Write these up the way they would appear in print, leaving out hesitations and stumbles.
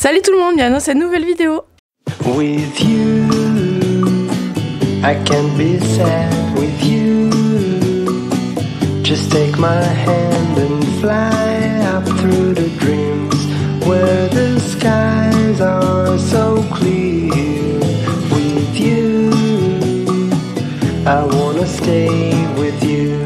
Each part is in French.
Salut tout le monde, bienvenue dans cette nouvelle vidéo. With you, I can be sad with you. Just take my hand and fly up through the dreams where the skies are so clear. With you, I wanna stay with you.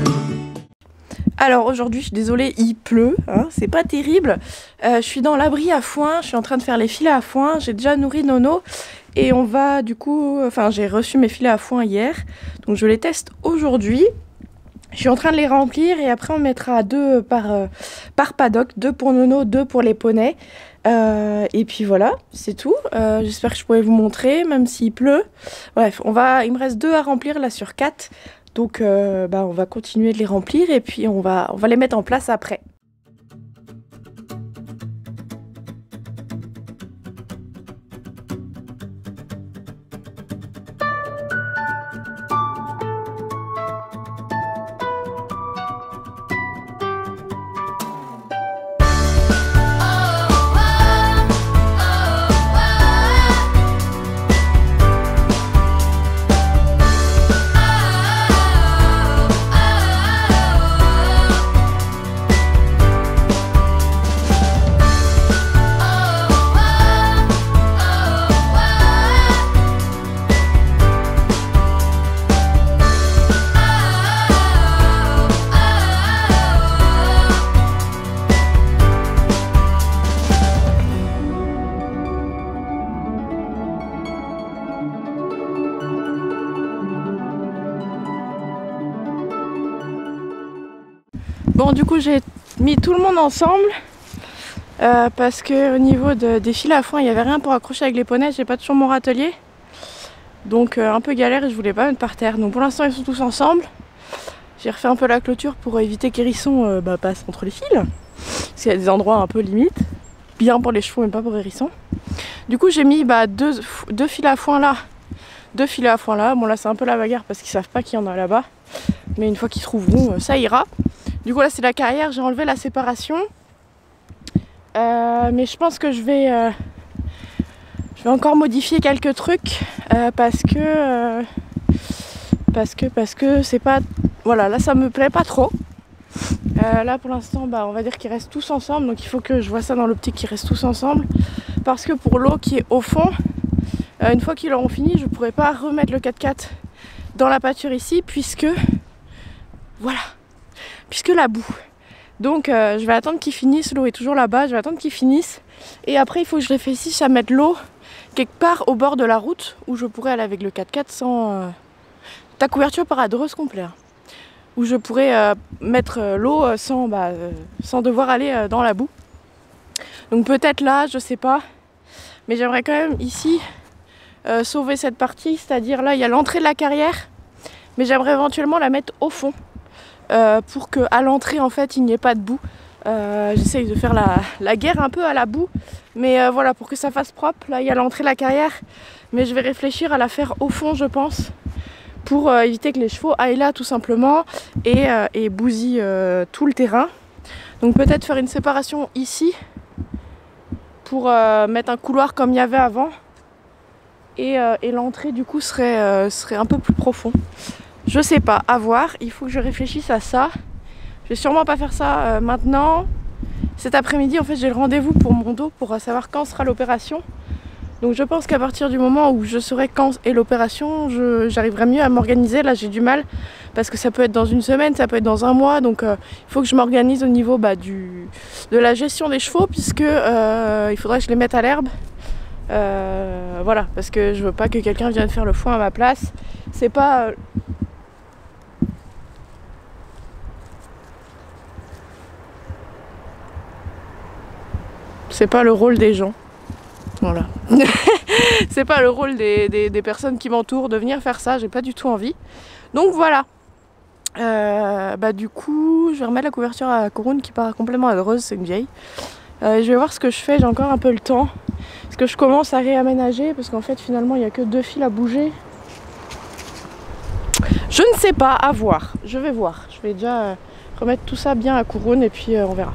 Alors aujourd'hui, je suis désolée, il pleut, hein, c'est pas terrible. Je suis dans l'abri à foin, je suis en train de faire les filets à foin. J'ai déjà nourri Nono et on va du coup... Enfin, j'ai reçu mes filets à foin hier, donc je les teste aujourd'hui. Je suis en train de les remplir et après on mettra 2 par paddock, 2 pour Nono, 2 pour les poneys. Et puis voilà, c'est tout. J'espère que je pourrai vous montrer, même s'il pleut. Bref, il me reste 2 à remplir là sur 4. Donc on va continuer de les remplir et puis on va les mettre en place après. Bon, du coup j'ai mis tout le monde ensemble parce que au niveau des filets à foin il n'y avait rien pour accrocher avec les poneys. J'ai pas toujours mon râtelier, donc un peu galère et je voulais pas mettre par terre. Donc pour l'instant ils sont tous ensemble. J'ai refait un peu la clôture pour éviter qu'Hérisson passe entre les fils, parce qu'il y a des endroits un peu limites, bien pour les chevaux mais pas pour Hérisson. Du coup j'ai mis deux filets à foin là, 2 filets à foin là. Bon là c'est un peu la bagarre parce qu'ils savent pas qu'il y en a là-bas, mais une fois qu'ils trouveront ça ira. Du coup là c'est la carrière, j'ai enlevé la séparation, mais je pense que je vais encore modifier quelques trucs parce que c'est pas, voilà, là ça me plaît pas trop. Là pour l'instant on va dire qu'ils restent tous ensemble, donc il faut que je vois ça dans l'optique qu'ils restent tous ensemble, parce que pour l'eau qui est au fond, une fois qu'ils l'auront fini, je pourrai pas remettre le 4x4 dans la pâture ici puisque la boue. Donc je vais attendre qu'ils finissent, l'eau est toujours là-bas, je vais attendre qu'ils finissent. Et après il faut que je réfléchisse à mettre l'eau quelque part au bord de la route où je pourrais aller avec le 4x4 sans... Ta couverture paradreuse complet. Où je pourrais mettre l'eau sans devoir aller dans la boue. Donc peut-être là, je sais pas. Mais j'aimerais quand même ici sauver cette partie, c'est-à-dire là il y a l'entrée de la carrière. Mais j'aimerais éventuellement la mettre au fond. Pour qu'à l'entrée en fait il n'y ait pas de boue. J'essaye de faire la guerre un peu à la boue, mais voilà, pour que ça fasse propre. Là il y a l'entrée de la carrière, mais je vais réfléchir à la faire au fond je pense, pour éviter que les chevaux aillent là tout simplement et bousillent tout le terrain. Donc peut-être faire une séparation ici pour mettre un couloir comme il y avait avant, et l'entrée du coup serait un peu plus profond. Je sais pas, à voir, il faut que je réfléchisse à ça. Je vais sûrement pas faire ça maintenant. Cet après-midi, en fait, j'ai le rendez-vous pour mon dos pour savoir quand sera l'opération. Donc je pense qu'à partir du moment où je saurai quand est l'opération, j'arriverai mieux à m'organiser. Là, j'ai du mal parce que ça peut être dans une semaine, ça peut être dans un mois. Donc il faut que je m'organise au niveau de la gestion des chevaux, puisque il faudrait que je les mette à l'herbe. Voilà, parce que je veux pas que quelqu'un vienne faire le foin à ma place. C'est pas... C'est pas le rôle des gens. Voilà. C'est pas le rôle des personnes qui m'entourent de venir faire ça. J'ai pas du tout envie. Donc voilà. Du coup, je vais remettre la couverture à Kouroun qui part complètement à Dreuze. C'est une vieille. Je vais voir ce que je fais. J'ai encore un peu le temps. Est-ce que je commence à réaménager? Parce qu'en fait, finalement, il n'y a que 2 fils à bouger. Je ne sais pas. À voir. Je vais voir. Je vais déjà remettre tout ça bien à Kouroun et puis on verra.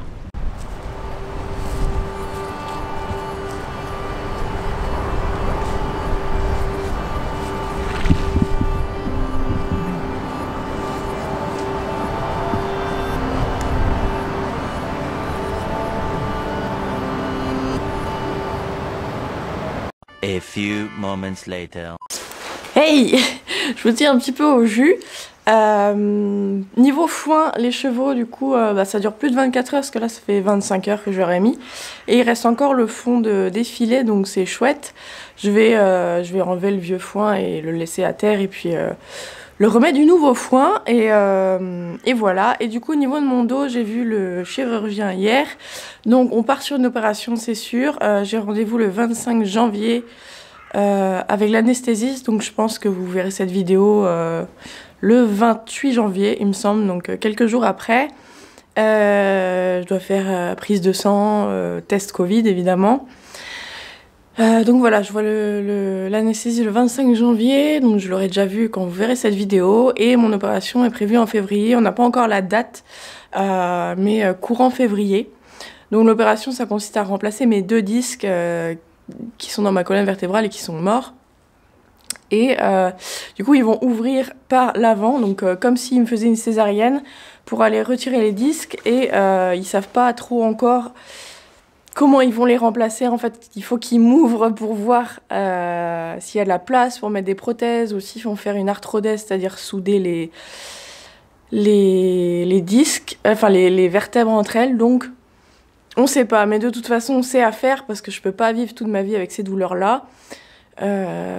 A few moments later. Hey, je vous tiens un petit peu au jus. Niveau foin, les chevaux, du coup, ça dure plus de 24 heures parce que là, ça fait 25 heures que je leur ai mis. Et il reste encore le fond de défilé, donc c'est chouette. Je vais enlever le vieux foin et le laisser à terre et puis le remettre du nouveau foin. Et voilà. Et du coup, au niveau de mon dos, j'ai vu le chirurgien hier. Donc, on part sur une opération, c'est sûr. J'ai rendez-vous le 25 janvier. Avec l'anesthésiste, donc je pense que vous verrez cette vidéo le 28 janvier, il me semble, donc quelques jours après. Je dois faire prise de sang, test Covid évidemment. Donc voilà, je vois l'anesthésie le 25 janvier, donc je l'aurai déjà vu quand vous verrez cette vidéo. Et mon opération est prévue en février, on n'a pas encore la date, mais courant février. Donc l'opération, ça consiste à remplacer mes 2 disques qui sont dans ma colonne vertébrale et qui sont morts. Et du coup, ils vont ouvrir par l'avant, donc comme s'ils me faisaient une césarienne, pour aller retirer les disques. Et ils savent pas trop encore comment ils vont les remplacer. En fait, il faut qu'ils m'ouvrent pour voir s'il y a de la place pour mettre des prothèses, ou s'ils vont faire une arthrodèse, c'est-à-dire souder les disques, enfin les vertèbres entre elles. Donc on sait pas, mais de toute façon, c'est à faire parce que je peux pas vivre toute ma vie avec ces douleurs-là.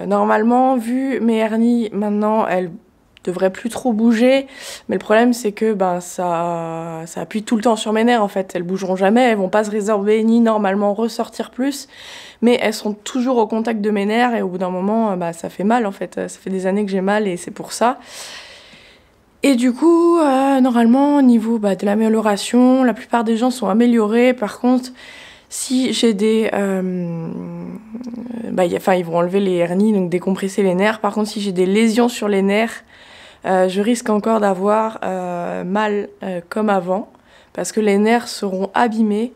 Normalement, vu mes hernies, maintenant, elles devraient plus trop bouger. Mais le problème, c'est que ça appuie tout le temps sur mes nerfs, en fait. Elles bougeront jamais, elles vont pas se résorber ni normalement ressortir plus. Mais elles sont toujours au contact de mes nerfs et au bout d'un moment, ça fait mal, en fait. Ça fait des années que j'ai mal et c'est pour ça. Et du coup, normalement, au niveau de l'amélioration, la plupart des gens sont améliorés. Par contre, si j'ai des... ils vont enlever les hernies, donc décompresser les nerfs. Par contre, si j'ai des lésions sur les nerfs, je risque encore d'avoir mal comme avant, parce que les nerfs seront abîmés.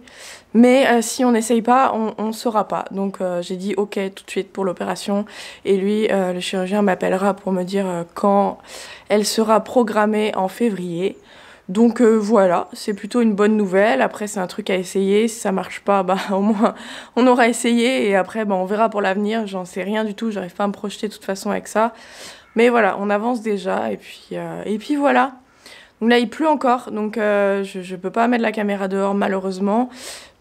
Mais si on n'essaye pas, on ne saura pas. Donc j'ai dit ok tout de suite pour l'opération. Et lui, le chirurgien, m'appellera pour me dire quand elle sera programmée en février. Donc voilà, c'est plutôt une bonne nouvelle. Après, c'est un truc à essayer. Si ça marche pas, au moins on aura essayé. Et après, on verra pour l'avenir. J'en sais rien du tout. J'arrive pas à me projeter de toute façon avec ça. Mais voilà, on avance déjà. Et puis voilà. Donc là, il pleut encore. Donc je peux pas mettre la caméra dehors, malheureusement.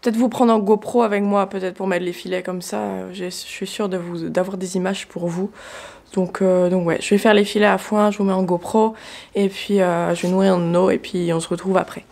Peut-être vous prendre en GoPro avec moi, peut-être pour mettre les filets comme ça. Je suis sûre d'avoir des images pour vous. Donc ouais, je vais faire les filets à foin, je vous mets en GoPro. Et puis je vais nourrir en eau et puis on se retrouve après.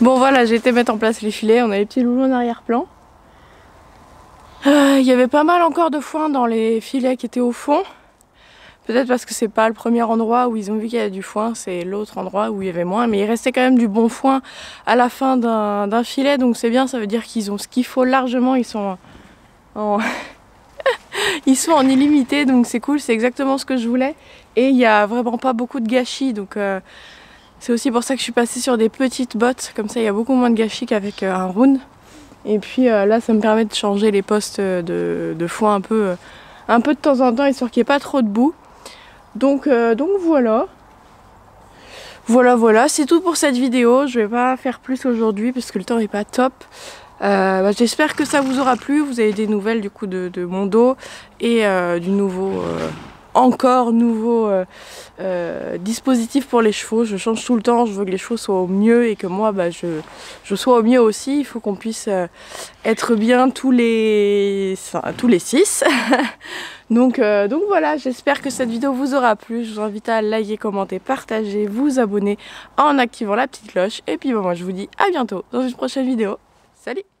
Bon voilà, j'ai été mettre en place les filets, on a les petits loulous en arrière-plan. Il y avait pas mal encore de foin dans les filets qui étaient au fond. Peut-être parce que c'est pas le premier endroit où ils ont vu qu'il y avait du foin, c'est l'autre endroit où il y avait moins. Mais il restait quand même du bon foin à la fin d'un filet, donc c'est bien, ça veut dire qu'ils ont ce qu'il faut largement, ils sont en... ils sont en illimité, donc c'est cool, c'est exactement ce que je voulais. Et il n'y a vraiment pas beaucoup de gâchis, donc c'est aussi pour ça que je suis passée sur des petites bottes, comme ça il y a beaucoup moins de gâchis qu'avec un round. Et puis là ça me permet de changer les postes de foin un peu de temps en temps, histoire qu'il n'y ait pas trop de boue. Donc voilà. Voilà, c'est tout pour cette vidéo. Je vais pas faire plus aujourd'hui parce que le temps est pas top. J'espère que ça vous aura plu. Vous avez des nouvelles du coup de mon dos et du nouveau dispositif pour les chevaux. Je change tout le temps, je veux que les chevaux soient au mieux et que moi je sois au mieux aussi. Il faut qu'on puisse être bien tous les 6. Donc voilà, j'espère que cette vidéo vous aura plu. Je vous invite à liker, commenter, partager, vous abonner en activant la petite cloche. Et puis moi je vous dis à bientôt dans une prochaine vidéo. Salut!